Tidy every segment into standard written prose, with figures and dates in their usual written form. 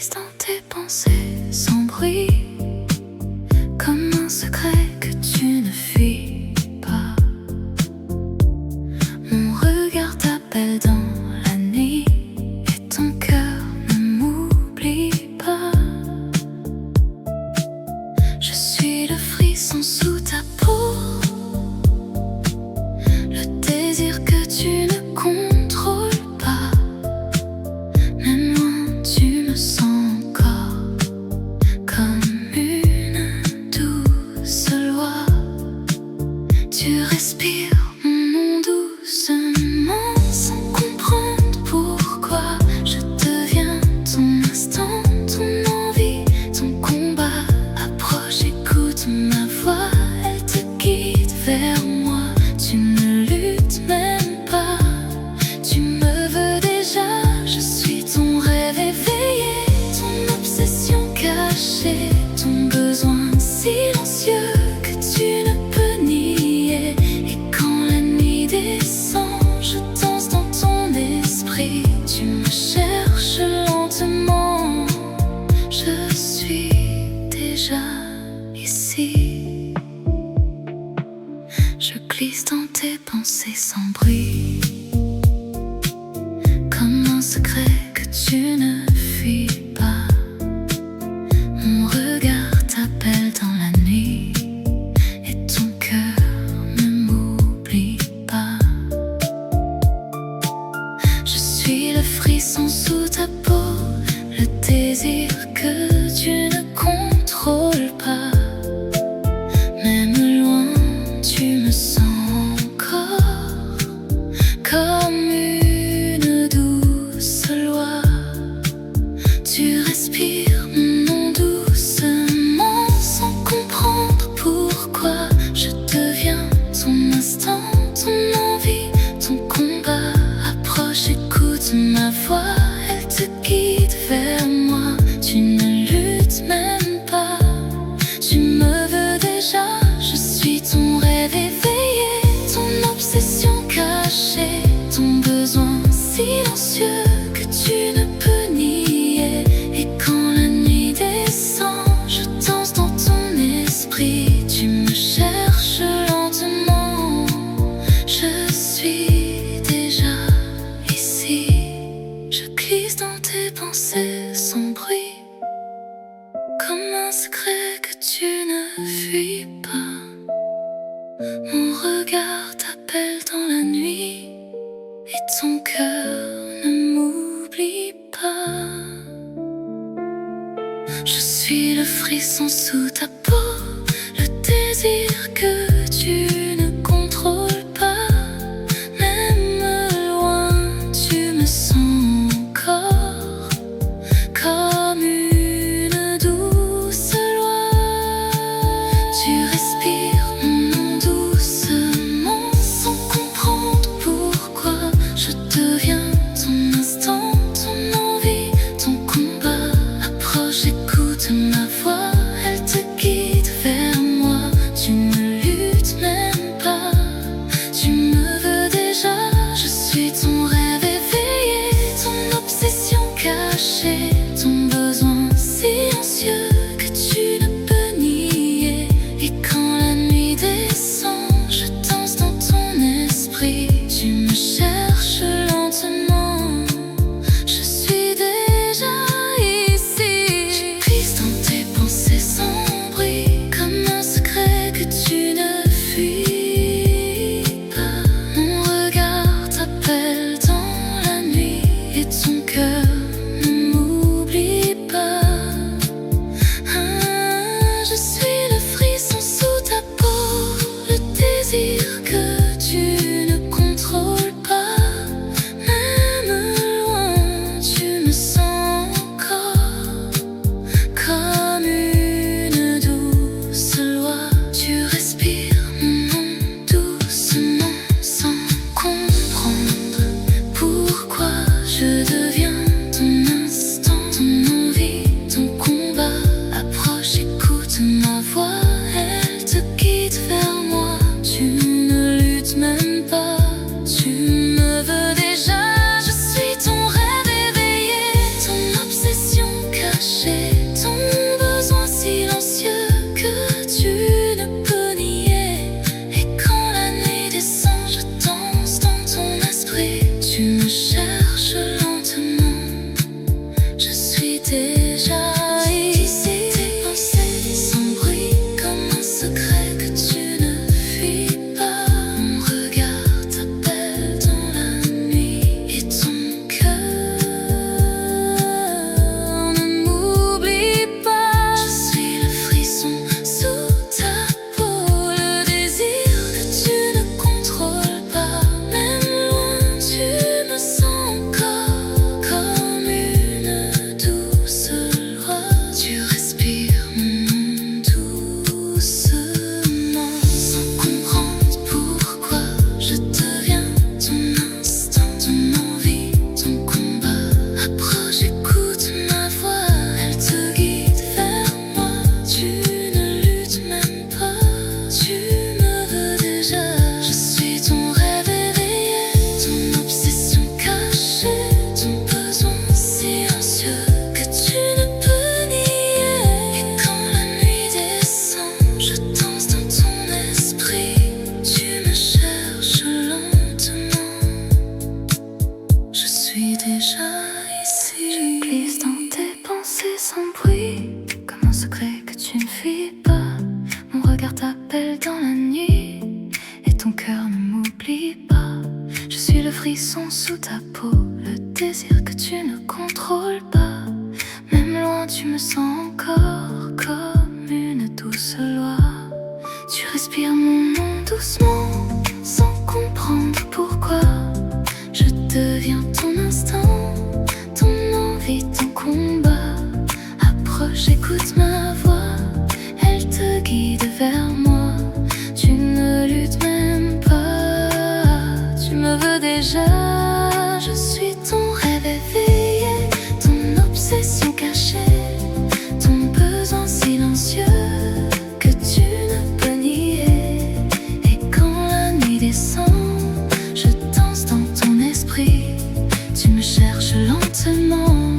glisse dans tes pensées sans bruit, comme un secret que tu ne fuis pas. Mon regard t'appelle dans la nuit et ton cœur ne m'oublie pas. Je suis le frisson sous ta peau, le désir que tu ne contrôles pas. Même loin tu me sens encore, comme une douce loi. Tu respires mon nom doucement, sans comprendre pourquoi. Je deviens ton instant, ton envie, ton combat. Approche, écoute ma voix, elle te guide vers moi. Tu ne luttes même pas, tu me veux déjà. Je suis ton rêve éveillé, ton obsession cachée, ton besoin silencieux que tu ne peux nier. Et quand la nuit descend, je danse dans ton esprit. Tu me cherches lentement, je suis déjà ici. Je glisse dans tes pensées sans bruit, comme un secret que tu ne fuis pas. Mon regard t'appelle dans la nuit et ton cœur ne m'oublie pas. Je suis le frisson sous ta peau, le désir que tu ne contrôles pas. Même loin tu me sens encore, comme une douce loi. Tu respires mon nom doucement, sans comprendre pourquoi. Je deviens ton instant, ton envie, ton combat. Approche, écoute ma voix, elle te guide vers moi. Tu ne luttes même pas, tu me veux déjà. Je suis ton rêve éveillé, ton obsession cachée, ton besoin silencieux que tu ne peux nier. Et quand la nuit descend, je danse dans ton esprit. Tu me cherches lentement, je suis déjà ici. Je glisse dans tes pensées sans bruit, comme un secret que tu ne fuis pas. Mon regard t'appelle dans la nuit et ton cœur ne m'oublie pas. Je suis le frisson sous ta peau, le désir que tu ne contrôles pas. Même loin tu me sens encore, comme une douce loi. Tu respires mon nom doucement, sans comprendre pourquoi. Je deviens ton instant, ton envie, ton combat. Approche, écoute ma voix, elle te guide vers moi. Tu ne luttes même fuis pas. Mon regard t'appelle dans la nuit et ton cœur ne m'oublie pas. Je suis le frisson sous ta peau, le désir que tu ne contrôles pas. Même loin tu me sens encore comme une douce loi. Tu respires mon nom doucement sans comprendre pourquoi. Je deviens ton instant, ton envie, ton combat. Approche, écoute ma voix, elle te guide vers moi. Tu ne luttes même pas, tu me veux déjà. Je suis ton rêve éveillé, ton obsession cachée, ton besoin silencieux que tu ne peux nier. Et quand la nuit descend, je danse dans ton esprit. Tu me cherches lentement,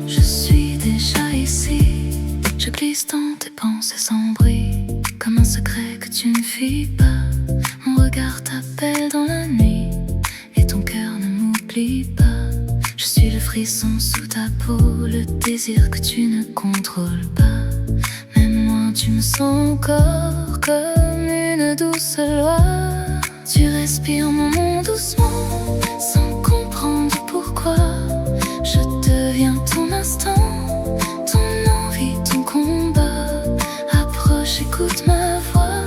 je suis déjà ici. Je glisse dans tes pensées sans bruit, comme un secret que tu ne fuis pas. Mon regard t'appelle dans la nuit et ton cœur ne m'oublie pas. Je suis le frisson sous ta peau, le désir que tu ne contrôles pas. Même moi tu me sens encore comme une douce loi. Tu respires mon nom doucement sans comprendre pourquoi. Je deviens ton instant, ton envie, ton combat. Approche, écoute ma voix,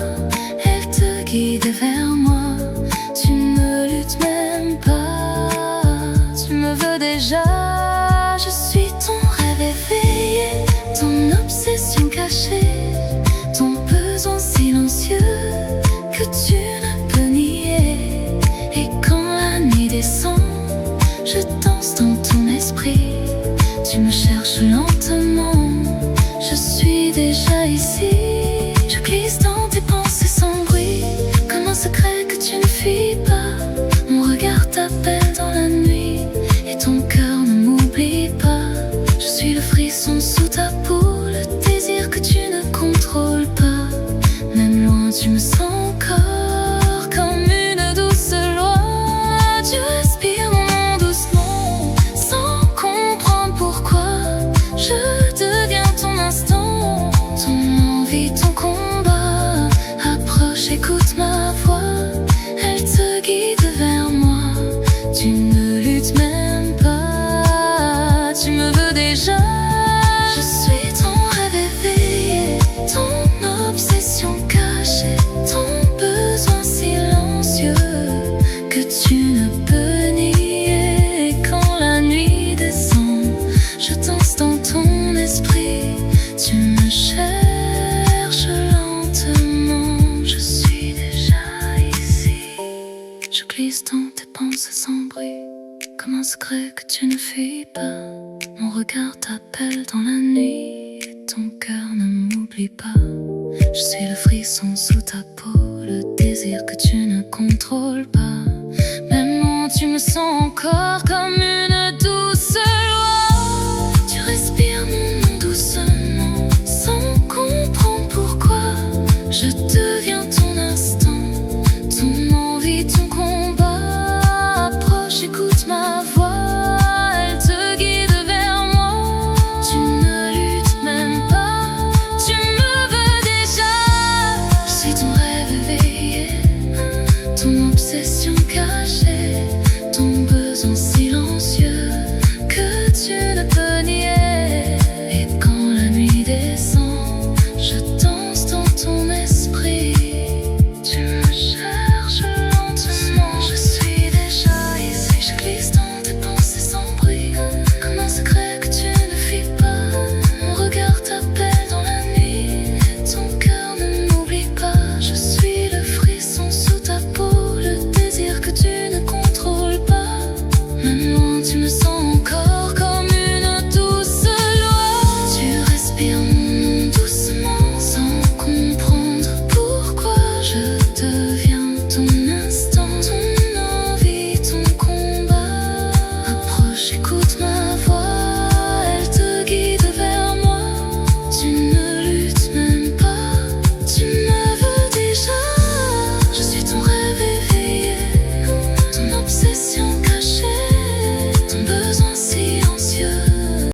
elle te guide vers moi. Tu ne luttes même pas, tu me veux déjà. Je suis ton rêve éveillé, ton obsession cachée, ton besoin silencieux que tu ne peux nier. Et quand la nuit descend, je danse dans ton esprit. Tu me cherches lentement, je suis déjà ici. Je glisse dans tes pensées sans bruit, comme un secret que tu ne fuis pas. Mon regard t'appelle dans la nuit et ton cœur ne m'oublie pas. Je suis le frisson sous ta peau, le désir que tu ne contrôles pas. Même loin tu me sens encore comme une douce loi. Tu respires mon nom doucement sans comprendre pourquoi. Je deviens ton instant, ton envie, ton combat. Approche, écoute ma voix, elle te guide vers moi. Tu ne luttes même pas, tu me veux déjà. Je suis ton rêve éveillé, ton obsession cachée, ton besoin silencieux que tu ne peux nier. Et quand la nuit descend, je danse dans ton esprit. Tu me cherches lentement, je suis déjà ici. Je glisse dans tes pensées sans bruit, comme un secret que tu ne fuis pas. Mon regard t'appelle dans la nuit et ton cœur ne m'oublie pas. Je suis le frisson sous ta peau, le désir que tu ne contrôles pas. Même moi tu me sens encore comme une douce loi. Tu respires mon nom doucement sans comprendre pourquoi. Je te